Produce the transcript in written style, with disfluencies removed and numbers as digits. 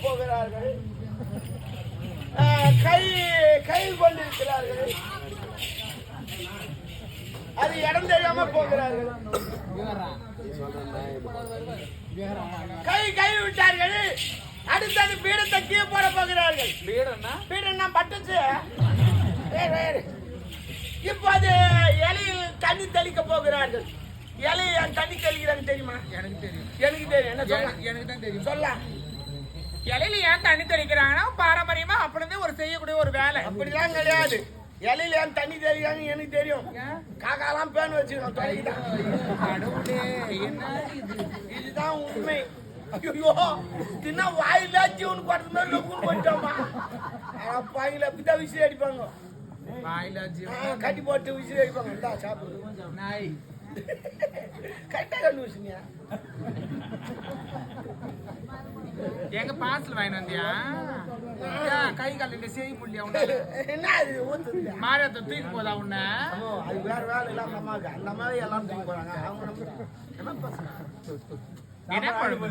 போகிறார்கள். கை கை கொண்டிருக்கிறார்கள். அது இடம் தெரியாம போகிறார்கள். கை கை விட்டார்கள். அடுத்தது பீடத்தை கீழே போட போகிறார்கள். பீடன்னா பட்டுச்சு. இப்போது இலையில் தண்ணி தெளிக்க போகிறார்கள். இலையை தண்ணி தெளிக்கிறாங்க தெரியுமா? எனக்கு தெரியும். என்ன சொல்ல? எனக்கு தான் தெரியும். சொல்ல இலையில ஏன் தண்ணி தெளிக்கிறாங்கன்னா பாரம்பரியமா அப்படி ஒரு செய்யக்கூடிய ஒரு வேலை. அப்படிலாம் கிடையாது. இலையில ஏன் தண்ணி தெளிக்கிறாங்க எனக்கு தெரியும். காக்காலாம் பேன் வச்சுக்கணும். இதுதான் உண்மை. ஐயோ தின்னா வாயில ஜீவன் படுத்த மாதிரி லொக்குன்னு போயிட்டோமா. பாயில அப்படிதான் விசிறி அடிப்பாங்க. கட்டி போட்டு விசிறி அடிப்பாங்க. இந்தா சாப்பிடுது நாய். கரெக்டா கண்டுபிடிச்சிங்க. எங்க பார்சல் வாங்கி வந்தியா? கை கால செய்ய முடியல. என்ன அது ஊத்துது? மாரியத்தை தூக்கி போதா உன்ன? அது வேற வேலை இல்ல. அந்த அம்மாவுக்கு அந்த மாதிரி எல்லாம் தூக்கி போறாங்க. அவங்க என்ன பசங்க என்ன குழம்பு?